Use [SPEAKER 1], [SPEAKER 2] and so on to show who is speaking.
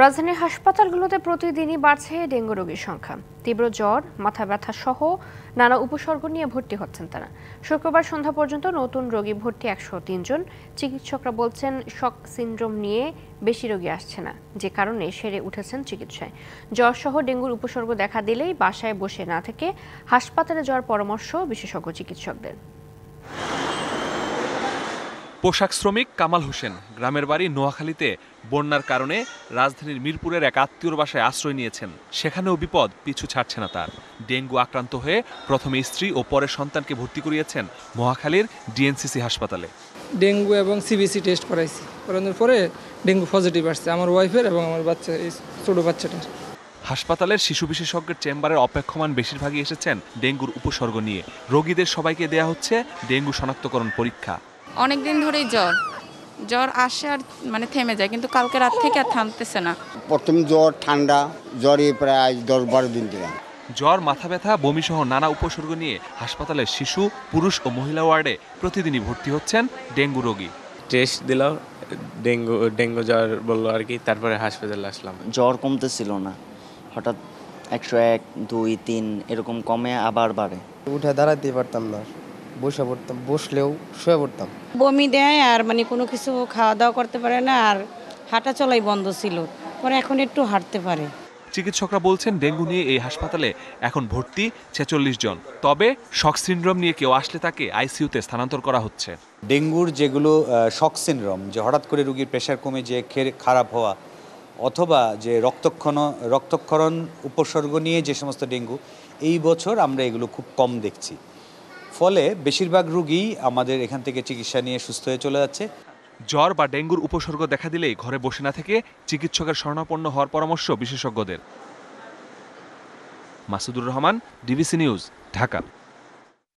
[SPEAKER 1] রাজধানীর হাসপাতালগুলোতে প্রতিদিনই বাড়ছে ডেঙ্গু রোগীর সংখ্যা। তীব্র জ্বর, মাথা ব্যথা সহ নানা উপসর্গ নিয়ে ভর্তি হচ্ছেন তারা। শুক্রবার সন্ধ্যা পর্যন্ত নতুন রোগী ভর্তি 103 জন। চিকিৎসকরা বলছেন শক সিনড্রোম নিয়ে বেশি রোগী আসছে না, যে কারণে সেরে উঠেছেন চিকিৎসায়। জ্বর সহ ডেঙ্গুর উপসর্গ দেখা দিলেই বাসায় বসে না থেকে হাসপাতালে যাওয়ার পরামর্শ বিশেষজ্ঞ চিকিৎসকদের।
[SPEAKER 2] পোশাক শ্রমিক কামাল হোসেন গ্রামের বাড়ি নোয়াখালীতে। বন্যার কারণে রাজধানীর মিরপুরের এক আত্মীয়র বাসায় আশ্রয় নিয়েছেন। সেখানেও বিপদ পিছু ছাড়ছে না তার। ডেঙ্গু আক্রান্ত হয়ে প্রথমে স্ত্রী ও পরে সন্তানকে ভর্তি করিয়েছেন মহাখালীর ডিএনসিসি হাসপাতালে।
[SPEAKER 3] ডেঙ্গু এবং সিবিসি টেস্ট করাইছি, করানোর পরে ডেঙ্গু পজিটিভ আসছে আমার ওয়াইফের এবং আমার বাচ্চা, এই ছোটো বাচ্চাটার।
[SPEAKER 2] হাসপাতালের শিশু বিশেষজ্ঞের চেম্বারের অপেক্ষমান বেশিরভাগই এসেছেন ডেঙ্গুর উপসর্গ নিয়ে। রোগীদের সবাইকে দেয়া হচ্ছে ডেঙ্গু শনাক্তকরণ পরীক্ষা।
[SPEAKER 4] অনেকদিন ধরেই জ্বর আসে আর থেমে যায়, কিন্তু কালকে রাত থেকে আর থামতেছে না।
[SPEAKER 5] প্রথম জ্বর, ঠান্ডা, জ্বরে প্রায় 10-12 দিন দিলাম।
[SPEAKER 2] জ্বর, মাথা ব্যথা, বমি সহ নানা উপসর্গ নিয়ে হাসপাতালের শিশু, পুরুষ ও মহিলা ওয়ার্ডে প্রতিদিনই ভর্তি হচ্ছেন ডেঙ্গু রোগী।
[SPEAKER 6] টেস্ট দিল, ডেঙ্গু জ্বর বললো আর কি, তারপরে হাসপাতালে আসলাম।
[SPEAKER 7] জ্বর কমতেছিল না, হঠাৎ 101, 2, 3 এরকম কমে আবার বাড়ে।
[SPEAKER 8] উঠে দাঁড়াতেই পারতাম না, বসে পড়তাম, বসলেও শুয়ে পড়তাম।
[SPEAKER 9] বমি দেয় আর কোনো কিছু খাওয়া দাওয়া করতে পারে না, আর হাঁটা চলাই বন্ধ ছিল, পরে এখন একটু হাঁটতে পারে।
[SPEAKER 2] চিকিৎসকরা বলছেন ডেঙ্গু নিয়ে এই হাসপাতালে এখন ভর্তি 46 জন। তবে শক সিনড্রোম নিয়ে কেউ আসলে তাকে আইসিইউতে স্থানান্তর করা হচ্ছে।
[SPEAKER 10] ডেঙ্গুর যেগুলো শক সিনড্রোম, যে হঠাৎ করে রোগীর প্রেশার কমে যে খারাপ হওয়া, অথবা যে রক্তক্ষরণ উপসর্গ নিয়ে যে সমস্ত ডেঙ্গু, এই বছর আমরা এগুলো খুব কম দেখছি। ফলে বেশিরভাগ রোগী আমাদের এখান থেকে চিকিৎসা নিয়ে সুস্থ হয়ে চলে যাচ্ছে।
[SPEAKER 2] জ্বর বা ডেঙ্গুর উপসর্গ দেখা দিলেই ঘরে বসে না থেকে চিকিৎসকের শরণাপন্ন হওয়ার পরামর্শ বিশেষজ্ঞদের। Masudur Rahman, DBC news, Dhaka.